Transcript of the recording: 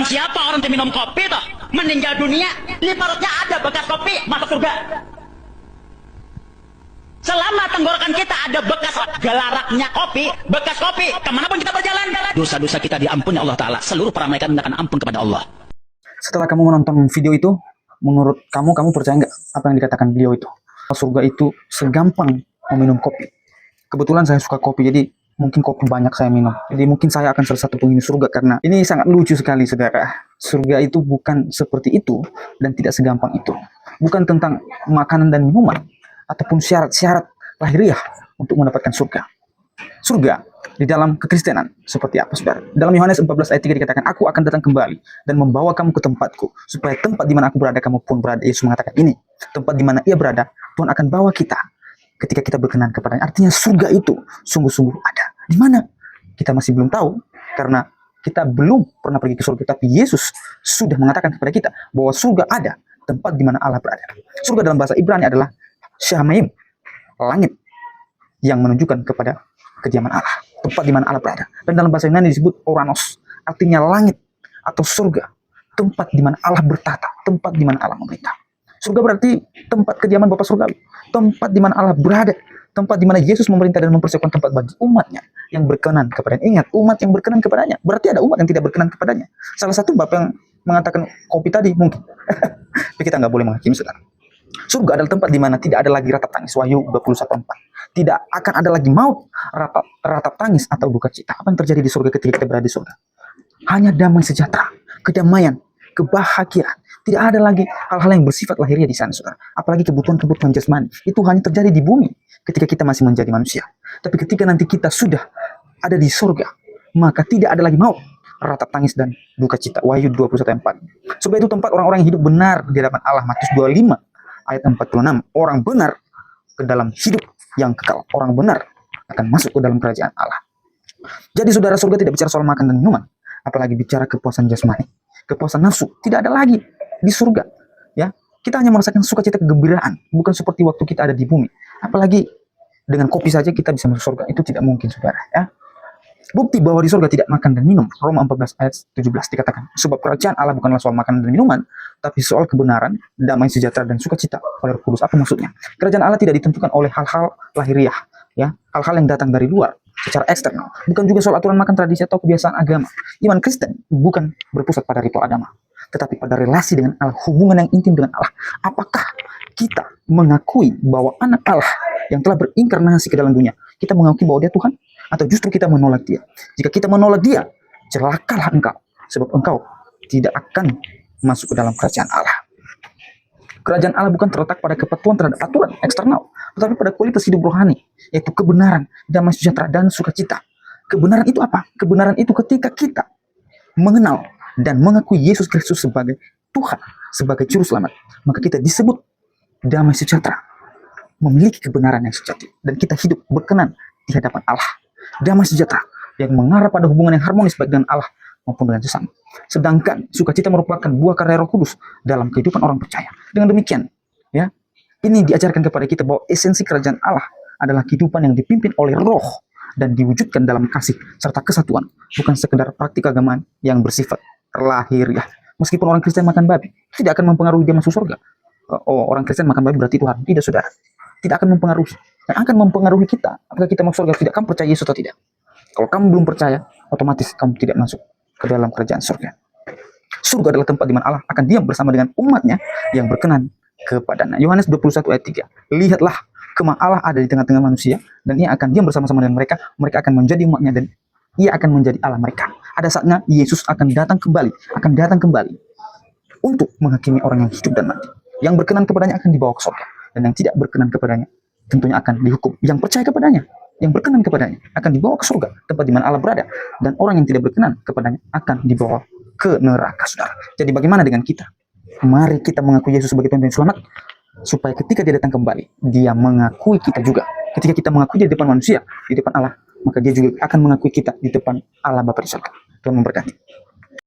Barang siapa orang yang minum kopi toh meninggal dunia, di perutnya ada bekas kopi, masuk surga. Selama tenggorokan kita ada bekas gelaraknya kopi, bekas kopi, kemanapun kita berjalan, dosa-dosa kita diampuni Allah Ta'ala. Seluruh para malaikat mintakan ampun kepada Allah. Setelah kamu menonton video itu, menurut kamu percaya nggak apa yang dikatakan beliau itu? Surga itu segampang meminum kopi. Kebetulan saya suka kopi, jadi mungkin kopi banyak saya minum. Jadi mungkin saya akan salah satu penghuni surga, karena ini sangat lucu sekali, saudara. Surga itu bukan seperti itu dan tidak segampang itu. Bukan tentang makanan dan minuman, ataupun syarat-syarat lahiriah untuk mendapatkan surga. Surga di dalam kekristenan seperti apa, saudara? Dalam Yohanes 14 ayat 3 dikatakan, aku akan datang kembali dan membawa kamu ke tempatku, supaya tempat di mana aku berada, kamu pun berada. Yesus mengatakan ini, tempat di mana ia berada, Tuhan akan bawa kita ketika kita berkenan kepadanya. Artinya surga itu sungguh-sungguh ada. Di mana? Kita masih belum tahu, karena kita belum pernah pergi ke surga, tapi Yesus sudah mengatakan kepada kita bahwa surga ada, tempat di mana Allah berada. Surga dalam bahasa Ibrani adalah Shamayim, langit yang menunjukkan kepada kediaman Allah, tempat di mana Allah berada. Dan dalam bahasa Yunani disebut Oranos, artinya langit atau surga, tempat di mana Allah bertata, tempat di mana Allah memerintah. Surga berarti tempat kediaman Bapa Surgawi, tempat di mana Allah berada, tempat di mana Yesus memerintah dan mempersiapkan tempat bagi umatnya yang berkenan kepadanya. Ingat, umat yang berkenan kepadanya, berarti ada umat yang tidak berkenan kepadanya. Salah satu Bapak yang mengatakan kopi tadi mungkin, tapi kita nggak boleh menghakimi, saudara. Surga adalah tempat di mana tidak ada lagi ratap tangis. Wahyu 21:4. Tidak akan ada lagi maut, ratap tangis atau duka cita. Apa yang terjadi di surga ketika kita berada di surga? Hanya damai sejahtera, kedamaian, kebahagiaan. Tidak ada lagi hal-hal yang bersifat lahiriah di sana, saudara. Apalagi kebutuhan-kebutuhan jasmani. Itu hanya terjadi di bumi ketika kita masih menjadi manusia. Tapi ketika nanti kita sudah ada di surga, maka tidak ada lagi maut, ratap tangis dan duka cita. Wahyu 21:4. Surga itu tempat orang-orang yang hidup benar di hadapan Allah. Matius 25 ayat 46. Orang benar ke dalam hidup yang kekal. Orang benar akan masuk ke dalam kerajaan Allah. Jadi saudara, surga tidak bicara soal makan dan minuman, apalagi bicara kepuasan jasmani, kepuasan nafsu. Tidak ada lagi di surga. Ya, kita hanya merasakan sukacita, kegembiraan, bukan seperti waktu kita ada di bumi. Apalagi dengan kopi saja kita bisa masuk surga, itu tidak mungkin, saudara. Ya. Bukti bahwa di surga tidak makan dan minum. Roma 14 ayat 17 dikatakan, sebab kerajaan Allah bukanlah soal makanan dan minuman, tapi soal kebenaran, damai sejahtera dan sukacita oleh Roh Kudus. Apa maksudnya? Kerajaan Allah tidak ditentukan oleh hal-hal lahiriah, ya, hal-hal yang datang dari luar secara eksternal. Bukan juga soal aturan makan, tradisi atau kebiasaan agama. Iman Kristen bukan berpusat pada ritual agama, tetapi pada relasi dengan Allah, hubungan yang intim dengan Allah. Apakah kita mengakui bahwa anak Allah yang telah berinkarnasi ke dalam dunia, kita mengakui bahwa dia Tuhan? Atau justru kita menolak dia? Jika kita menolak dia, celakalah engkau, sebab engkau tidak akan masuk ke dalam kerajaan Allah. Kerajaan Allah bukan terletak pada kepatuhan terhadap aturan eksternal, tetapi pada kualitas hidup rohani, yaitu kebenaran, damai sejahtera, dan sukacita. Kebenaran itu apa? Kebenaran itu ketika kita mengenal dan mengakui Yesus Kristus sebagai Tuhan, sebagai Juru Selamat, maka kita disebut damai sejahtera, memiliki kebenaran yang sejati, dan kita hidup berkenan di hadapan Allah. Damai sejahtera yang mengarah pada hubungan yang harmonis baik dengan Allah maupun dengan sesama. Sedangkan sukacita merupakan buah karya Roh Kudus dalam kehidupan orang percaya. Dengan demikian, ya, ini diajarkan kepada kita bahwa esensi kerajaan Allah adalah kehidupan yang dipimpin oleh Roh dan diwujudkan dalam kasih serta kesatuan, bukan sekedar praktik agamaan yang bersifat lahiriah. Meskipun orang Kristen makan babi, tidak akan mempengaruhi dia masuk surga. Oh, orang Kristen makan babi berarti Tuhan. Tidak, saudara. Tidak akan mempengaruhi. Yang akan mempengaruhi kita apakah kita masuk surga tidak, kamu percaya Yesus atau tidak. Kalau kamu belum percaya, otomatis kamu tidak masuk ke dalam kerajaan surga. Surga adalah tempat di mana Allah akan diam bersama dengan umatnya yang berkenan kepadanya. Yohanes 21 ayat 3. Lihatlah, kemah Allah ada di tengah-tengah manusia, dan ia akan diam bersama-sama dengan mereka. Mereka akan menjadi umatnya, dan ia akan menjadi Allah mereka. Ada saatnya Yesus akan datang kembali untuk menghakimi orang yang hidup dan mati. Yang berkenan kepadanya akan dibawa ke surga, dan yang tidak berkenan kepadanya tentunya akan dihukum. Yang percaya kepadanya, yang berkenan kepadanya akan dibawa ke surga, tempat di mana Allah berada, dan orang yang tidak berkenan kepadanya akan dibawa ke neraka, saudara. Jadi bagaimana dengan kita? Mari kita mengakui Yesus sebagai Tuhan dan Selamat, supaya ketika dia datang kembali, dia mengakui kita juga. Ketika kita mengakui dia di depan manusia, di depan Allah, maka dia juga akan mengakui kita di depan Allah Bapa di surga. Tuhan memberkati.